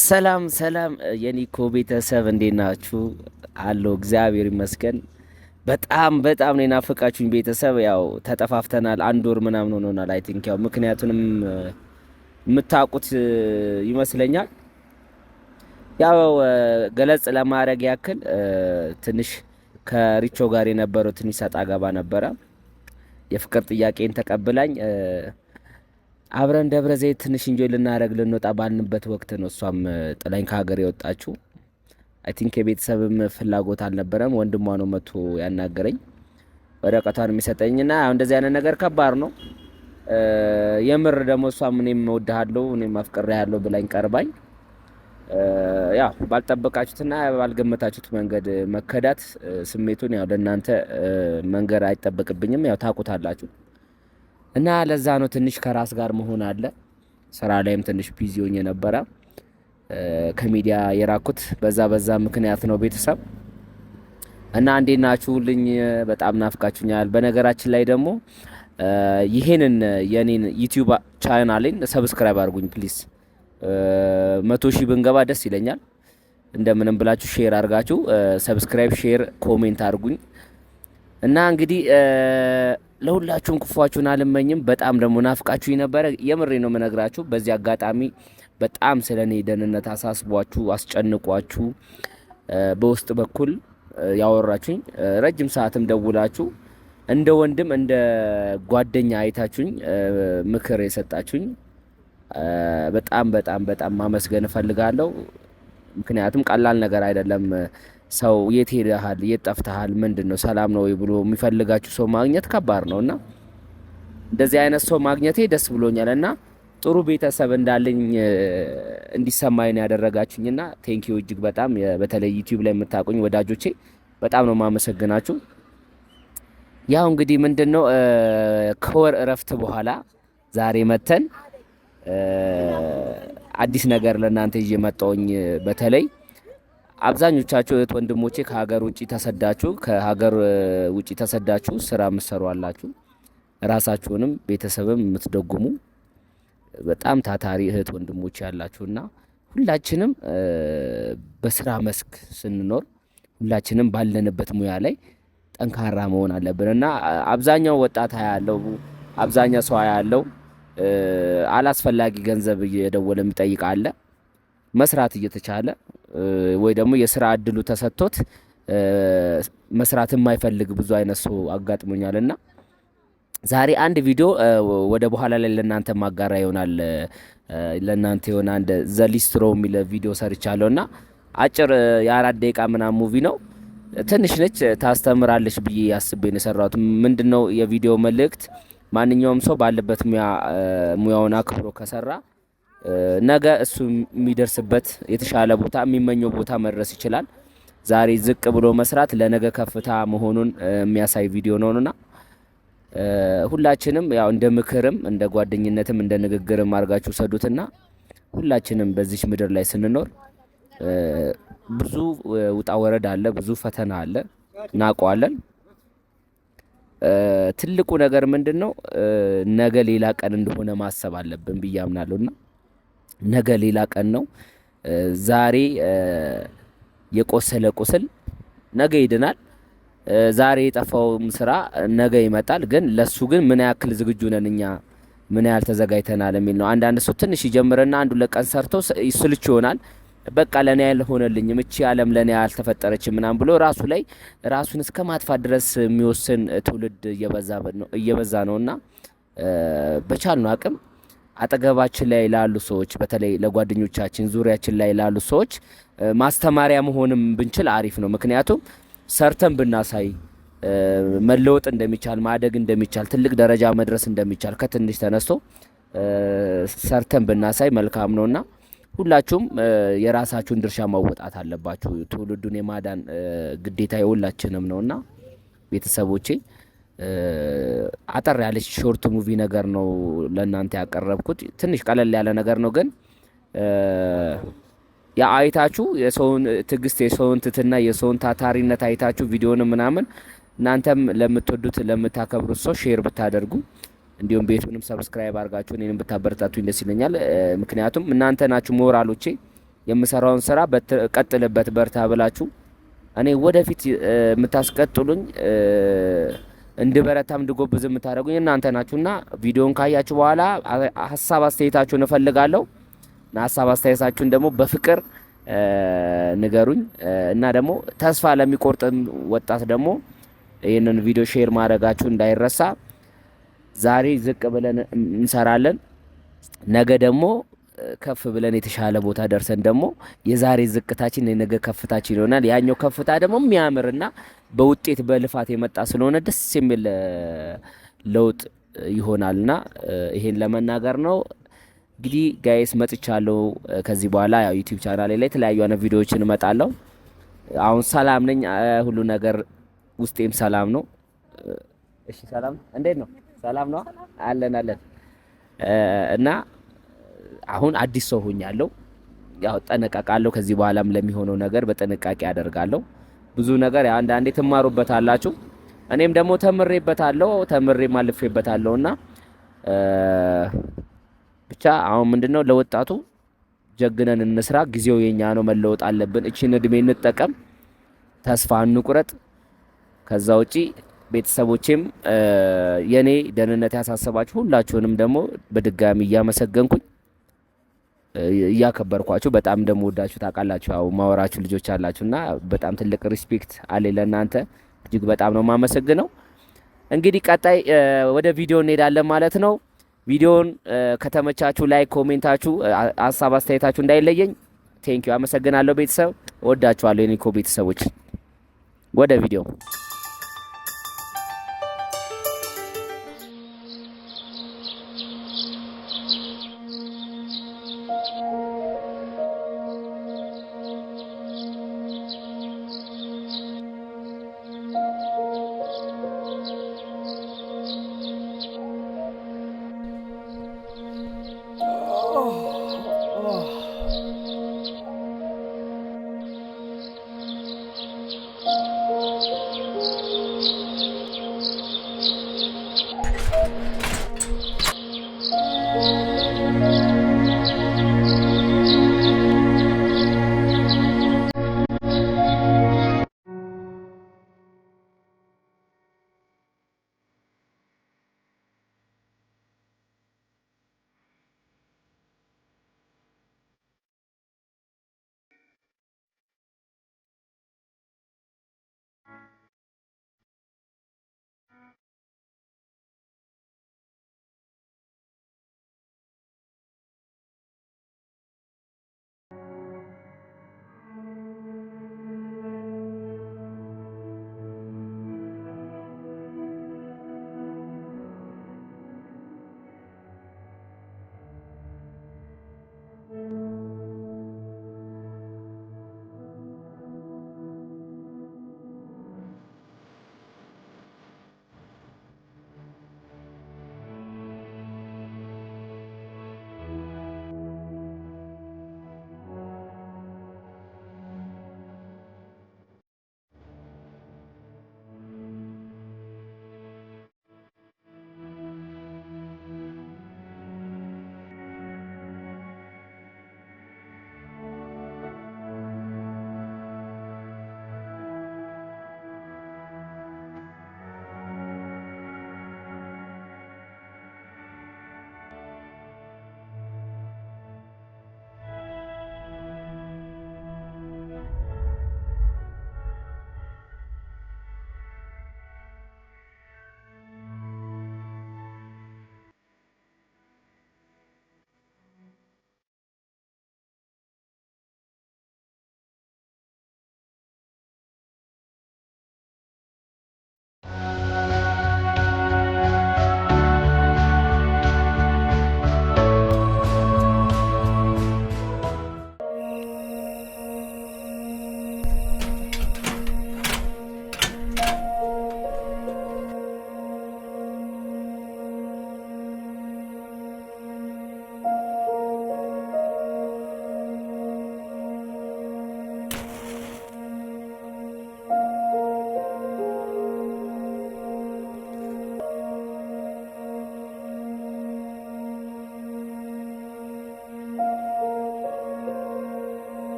ሰላም ሰላም የኒኮ ቤተሰብ እንዴት ናችሁ? አለው እግዚአብሔር ይመስገን። በጣም ነው የናፈቃችሁኝ ቤተሰብ። ያው ተጠፋፍተናል፣ አንድ ወር ምናምን ሆኖናል። አይ ቲንክ ያው ምክንያቱንም የምታውቁት ይመስለኛል። ያው ገለጽ ለማድረግ ያክል ትንሽ ከሪቾ ጋር የነበረው ትንሽ ሰጣ ገባ ነበረ። የፍቅር ጥያቄን ተቀብላኝ አብረን ደብረ ዘይት ትንሽ እንጆይ ልናደርግ ልንወጣ ባልንበት ወቅት ነው እሷም ጥላኝ ከሀገር የወጣችው። አይ ቲንክ የቤተሰብም ፍላጎት አልነበረም። ወንድሟ ነው መጥቶ ያናገረኝ ወረቀቷን የሚሰጠኝና ያው እንደዚህ አይነት ነገር ከባድ ነው። የምር ደግሞ እሷም እኔም እወድሃለሁ እኔም አፍቅሬሃለሁ ብላኝ ቀርባኝ ያው ባልጠበቃችሁትና ባልገመታችሁት መንገድ መከዳት ስሜቱን ያው ለእናንተ መንገር አይጠበቅብኝም። ያው ታውቁታላችሁ። እና ለዛ ነው ትንሽ ከራስ ጋር መሆን አለ። ስራ ላይም ትንሽ ቢዚ ሆኜ ነበረ ከሚዲያ የራኩት በዛ ምክንያት ነው ቤተሰብ። እና እንዴት ናችሁልኝ? በጣም ናፍቃችሁኛል። በነገራችን ላይ ደግሞ ይሄንን የኔን ዩቲዩብ ቻናሌን ሰብስክራይብ አድርጉኝ ፕሊዝ። 100 ሺህ ብንገባ ደስ ይለኛል። እንደምንም ብላችሁ ሼር አድርጋችሁ ሰብስክራይብ፣ ሼር፣ ኮሜንት አድርጉኝ። እና እንግዲህ ለሁላችሁም ክፏችሁን አልመኝም። በጣም ደግሞ ናፍቃችሁ ነበረ። የምሬ ነው የምነግራችሁ። በዚህ አጋጣሚ በጣም ስለኔ ደህንነት አሳስቧችሁ አስጨንቋችሁ በውስጥ በኩል ያወራችሁኝ ረጅም ሰዓትም ደውላችሁ እንደ ወንድም እንደ ጓደኛ አይታችሁኝ ምክር የሰጣችሁኝ በጣም ማመስገን እፈልጋለሁ። ምክንያቱም ቀላል ነገር አይደለም። ሰው የት ሄደሃል፣ የት ጠፍተሃል፣ ምንድነው ሰላም ነው ወይ ብሎ የሚፈልጋችሁ ሰው ማግኘት ከባድ ነውና እንደዚህ አይነት ሰው ማግኘቴ ደስ ብሎኛልና ጥሩ ቤተሰብ እንዳለኝ እንዲሰማኝ ነው ያደረጋችሁኝና ቴንኪዩ እጅግ በጣም። በተለይ ዩቲዩብ ላይ የምታውቁኝ ወዳጆቼ በጣም ነው ማመሰግናችሁ። ያው እንግዲህ ምንድነው ከወር እረፍት በኋላ ዛሬ መተን አዲስ ነገር ለእናንተ ይዤ መጣሁኝ። በተለይ አብዛኞቻችሁ እህት ወንድሞቼ ከሀገር ውጪ ተሰዳችሁ ስራ ምሰሩ አላችሁ። ራሳችሁንም ቤተሰብም የምትደጉሙ በጣም ታታሪ እህት ወንድሞቼ ያላችሁና ሁላችንም በስራ መስክ ስንኖር ሁላችንም ባለንበት ሙያ ላይ ጠንካራ መሆን አለብንና አብዛኛው ወጣት ያለው አብዛኛው ሰው ያለው አላስፈላጊ ገንዘብ እየደወለ የሚጠይቅ አለ። መስራት እየተቻለ ወይ ደግሞ የስራ እድሉ ተሰጥቶት መስራት የማይፈልግ ብዙ አይነት ሰው አጋጥሞኛልና ዛሬ አንድ ቪዲዮ ወደ በኋላ ላይ ለእናንተ ማጋራ ይሆናል። ለእናንተ የሆነ አንድ ዘሊስትሮ የሚል ቪዲዮ ሰርቻለሁና አጭር የ4 ደቂቃ ምናምን ሙቪ ነው። ትንሽ ነች፣ ታስተምራለች ብዬ አስቤ ነው የሰራሁት። ምንድነው የቪዲዮ መልእክት? ማንኛውም ሰው ባለበት ሙያውን አክብሮ ከሰራ ነገ እሱ የሚደርስበት የተሻለ ቦታ የሚመኘው ቦታ መድረስ ይችላል። ዛሬ ዝቅ ብሎ መስራት ለነገ ከፍታ መሆኑን የሚያሳይ ቪዲዮ ነውና ሁላችንም ያው እንደ ምክርም እንደ ጓደኝነትም እንደ ንግግርም አድርጋችሁ ሰዱትና ሁላችንም በዚህ ምድር ላይ ስንኖር ብዙ ውጣ ወረድ አለ፣ ብዙ ፈተና አለ፣ እናውቀዋለን። ትልቁ ነገር ምንድነው? ነገ ሌላ ቀን እንደሆነ ማሰብ አለብን ብዬ አምናለሁና ነገ ሌላ ቀን ነው። ዛሬ የቆሰለ ቁስል ነገ ይድናል። ዛሬ የጠፋው ስራ ነገ ይመጣል። ግን ለሱ ግን ምን ያክል ዝግጁ ነን እኛ፣ ምን ያህል ተዘጋጅተናል የሚል ነው። አንዳንድ ሰው ትንሽ ይጀምርና አንዱ ለቀን ሰርቶ ይስልች ይሆናል። በቃ ለኔ ያልሆነልኝም እቺ ዓለም ለኔ ያልተፈጠረችም ምናምን ብሎ ራሱን እስከ ማጥፋት ድረስ የሚወስን ትውልድ እየበዛ ነውና በቻልነው አቅም አጠገባችን ላይ ላሉ ሰዎች በተለይ ለጓደኞቻችን ዙሪያችን ላይ ላሉ ሰዎች ማስተማሪያ መሆንም ብንችል አሪፍ ነው። ምክንያቱም ሰርተን ብናሳይ መለወጥ እንደሚቻል ማደግ እንደሚቻል ትልቅ ደረጃ መድረስ እንደሚቻል ከትንሽ ተነስቶ ሰርተን ብናሳይ መልካም ነውና ሁላችሁም የራሳችሁን ድርሻ ማወጣት አለባችሁ። ትውልዱን የማዳን ግዴታ የሁላችንም ነውና ቤተሰቦቼ አጠር ያለች ሾርት ሙቪ ነገር ነው ለእናንተ ያቀረብኩት። ትንሽ ቀለል ያለ ነገር ነው፣ ግን ያ አይታችሁ የሰውን ትግስት የሰውን ትትና የሰውን ታታሪነት አይታችሁ ቪዲዮን ምናምን እናንተም ለምትወዱት ለምታከብሩት ሰው ሼር ብታደርጉ እንዲሁም ቤቱንም ሰብስክራይብ አድርጋችሁ እኔንም ብታበረታቱኝ ደስ ይለኛል። ምክንያቱም እናንተ ናችሁ ሞራሎቼ። የምሰራውን ስራ ቀጥልበት በርታ ብላችሁ እኔ ወደፊት የምታስቀጥሉኝ እንድበረታም እንድጎብዝ የምታደርጉኝ እናንተ ናችሁና ቪዲዮን ካያችሁ በኋላ ሀሳብ አስተያየታችሁን እፈልጋለሁ። እና ሀሳብ አስተያየታችሁን ደግሞ በፍቅር ንገሩኝ። እና ደግሞ ተስፋ ለሚቆርጥ ወጣት ደግሞ ይህንን ቪዲዮ ሼር ማድረጋችሁ እንዳይረሳ። ዛሬ ዝቅ ብለን እንሰራለን፣ ነገ ደግሞ ከፍ ብለን የተሻለ ቦታ ደርሰን ደግሞ የዛሬ ዝቅታችን የነገ ከፍታችን ይሆናል። ያኛው ከፍታ ደግሞ የሚያምርና በውጤት በልፋት የመጣ ስለሆነ ደስ የሚል ለውጥ ይሆናልና ይሄን ለመናገር ነው። እንግዲህ ጋይስ መጥቻለሁ። ከዚህ በኋላ ያው ዩቲዩብ ቻናሌ ላይ የተለያዩ አይነት ቪዲዮዎችን እመጣለሁ። አሁን ሰላም ነኝ፣ ሁሉ ነገር ውስጤም ሰላም ነው። እሺ ሰላም፣ እንዴት ነው? ሰላም ነው አለን እና አሁን አዲስ ሰው ሆኛለሁ። ያው ጠነቀቃለሁ። ከዚህ በኋላም ለሚሆነው ነገር በጥንቃቄ አደርጋለሁ። ብዙ ነገር አንዳንዴ ትማሩበታላችሁ፣ እኔም ደግሞ ተምሬም አልፌበታለሁና ብቻ አሁን ምንድነው ለወጣቱ ጀግነን እንስራ። ጊዜው የኛ ነው፣ መለወጥ አለብን። እቺን እድሜ እንጠቀም፣ ተስፋ እንቁረጥ። ከዛ ውጪ ቤተሰቦቼም የኔ ደህንነት ያሳሰባችሁ ሁላችሁንም ደግሞ በድጋሚ እያመሰገንኩኝ እያከበርኳችሁ በጣም ደግሞ ወዳችሁ ታውቃላችሁ። ያው ማወራችሁ ልጆች አላችሁና በጣም ትልቅ ሪስፔክት አለ ለእናንተ። እጅግ በጣም ነው የማመሰግነው። እንግዲህ ቀጣይ ወደ ቪዲዮ እንሄዳለን ማለት ነው። ቪዲዮን ከተመቻችሁ ላይክ፣ ኮሜንታችሁ፣ ሀሳብ አስተያየታችሁ እንዳይለየኝ። ቴንኪዩ፣ አመሰግናለሁ። ቤተሰብ ወዳችኋለሁ። የኒኮ ቤተሰቦች ወደ ቪዲዮ